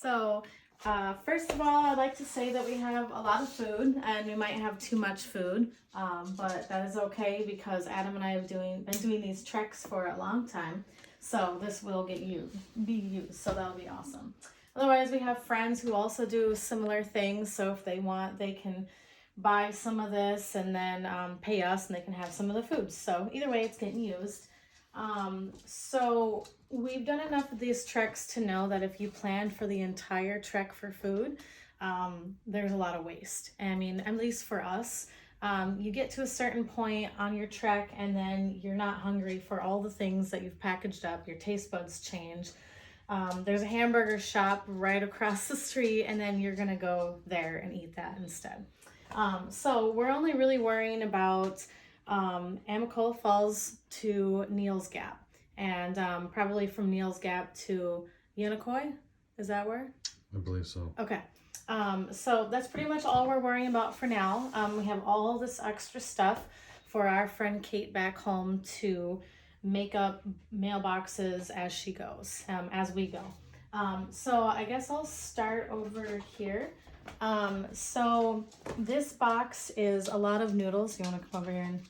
So, first of all, I'd like to say that we have a lot of food, and we might have too much food, but that is okay because Adam and I have been doing these treks for a long time, so this will be used, so that'll be awesome. Otherwise, we have friends who also do similar things, so if they want, they can buy some of this and then pay us, and they can have some of the food. So either way, it's getting used. So we've done enough of these treks to know that if you plan for the entire trek for food, there's a lot of waste. I mean, at least for us, you get to a certain point on your trek and then you're not hungry for all the things that you've packaged up. Your taste buds change. There's a hamburger shop right across the street, and then you're gonna go there and eat that instead. So we're only really worrying about Amicalola Falls to Neels Gap, and probably from Neels Gap to Unicoi. Is that where? I believe so. Okay. So that's pretty much all we're worrying about for now. We have all this extra stuff for our friend Kate back home to make up mailboxes as she goes, as we go. So I guess I'll start over here. So this box is a lot of noodles. You want to come over here and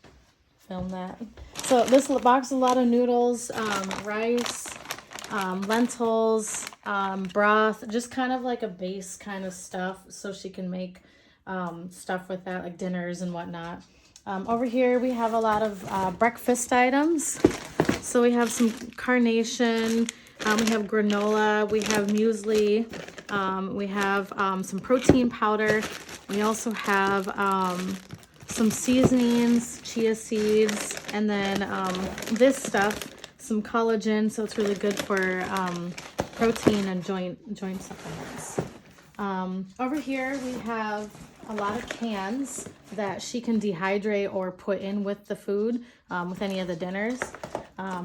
film that? So this box is a lot of noodles, rice, lentils, broth, just kind of like a base kind of stuff, so she can make stuff with that, like dinners and whatnot. Over here we have a lot of breakfast items. So we have some carnation, we have granola, we have muesli, we have some protein powder. We also have some seasonings, chia seeds, and then this stuff, some collagen, so it's really good for protein and joint supplements. Over here we have a lot of cans that she can dehydrate or put in with the food, with any of the dinners.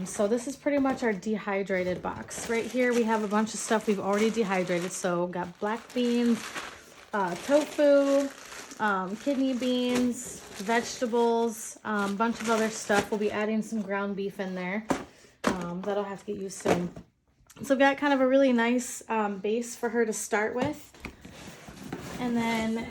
So this is pretty much our dehydrated box. Right here we have a bunch of stuff we've already dehydrated. So got black beans, tofu, kidney beans, vegetables, a bunch of other stuff. We'll be adding some ground beef in there. That'll have to get used soon. So I've got kind of a really nice base for her to start with. And then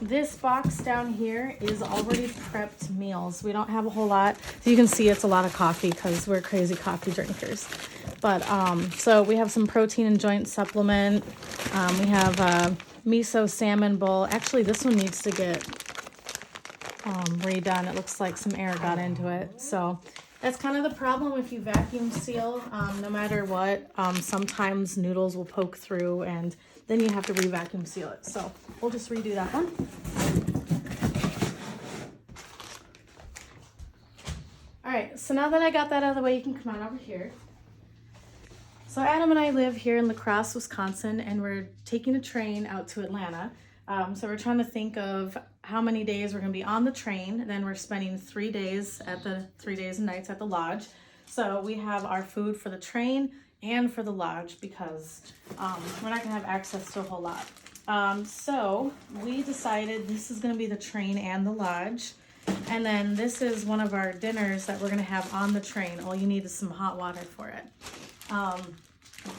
this box down here is already prepped meals. We don't have a whole lot. So you can see it's a lot of coffee because we're crazy coffee drinkers. But so we have some protein and joint supplement. We have miso salmon bowl. Actually, this one needs to get redone. It looks like some air got into it. So that's kind of the problem if you vacuum seal, no matter what. Sometimes noodles will poke through and then you have to re-vacuum seal it. So we'll just redo that one. All right, so now that I got that out of the way, you can come on over here. So Adam and I live here in La Crosse, Wisconsin, and we're taking a train out to Atlanta. So we're trying to think of how many days we're gonna be on the train. Then we're spending 3 days at the 3 days and nights at the lodge. So we have our food for the train and for the lodge because we're not gonna have access to a whole lot. So we decided this is gonna be the train and the lodge. And then this is one of our dinners that we're gonna have on the train. All you need is some hot water for it.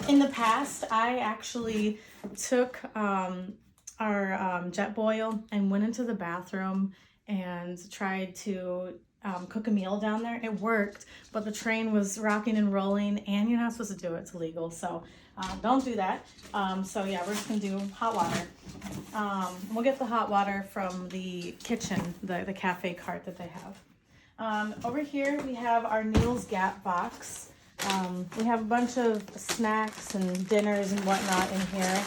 In the past, I actually took our jet boil and went into the bathroom and tried to cook a meal down there. It worked, but the train was rocking and rolling, and you're not supposed to do it. It's illegal, so don't do that. So yeah, we're just gonna do hot water. We'll get the hot water from the kitchen, the cafe cart that they have. Over here we have our Neels Gap box. We have a bunch of snacks and dinners and whatnot in here.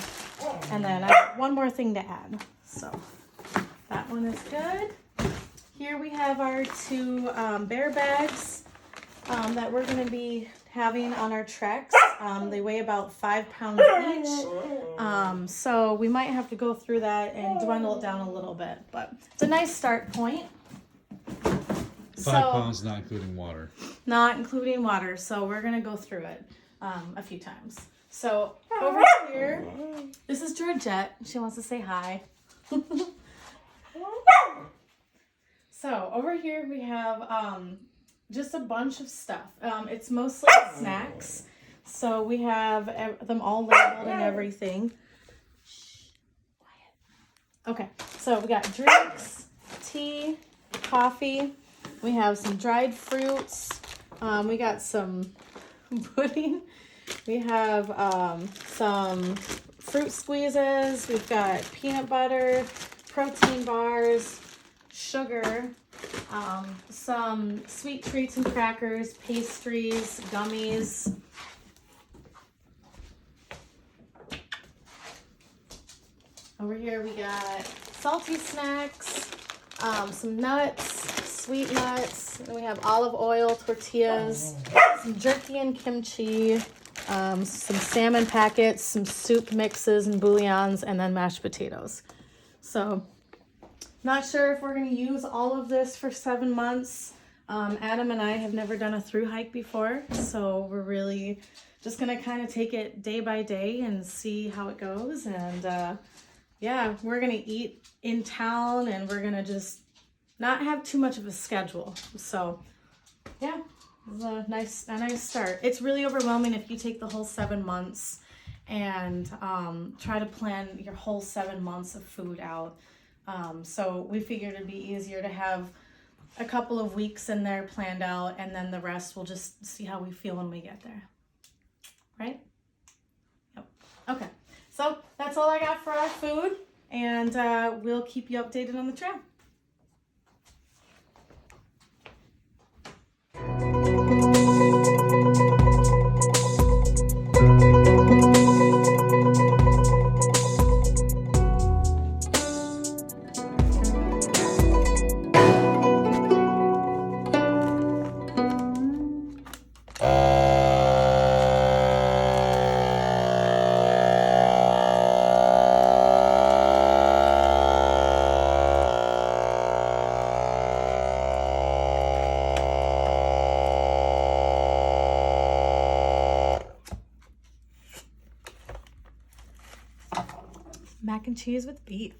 And then I have one more thing to add. So that one is good. Here we have our two bear bags that we're going to be having on our treks. They weigh about 5 pounds each. So we might have to go through that and dwindle it down a little bit. But it's a nice start point. 5 pounds, not including water. Not including water. So we're going to go through it a few times. So over here, this is Georgette. She wants to say hi. So over here we have just a bunch of stuff. It's mostly snacks. So we have them all labeled and everything. Okay, so we got drinks, tea, coffee. We have some dried fruits. We got some pudding. We have some fruit squeezes. We've got peanut butter, protein bars, sugar, some sweet treats and crackers, pastries, gummies. Over here we got salty snacks, some nuts, sweet nuts, and we have olive oil, tortillas, some jerky and kimchi, some salmon packets, some soup mixes and bouillons, and then mashed potatoes. So, not sure if we're going to use all of this for 7 months. Adam and I have never done a thru hike before, so we're really just going to kind of take it day by day and see how it goes. And yeah, we're going to eat in town, and we're going to just not have too much of a schedule. So, yeah, it's a nice start. It's really overwhelming if you take the whole 7 months and try to plan your whole 7 months of food out. So we figured it'd be easier to have a couple of weeks in there planned out, and then the rest we'll just see how we feel when we get there. Right? Yep. Okay. So that's all I got for our food, and we'll keep you updated on the trail. Mac and cheese with beef.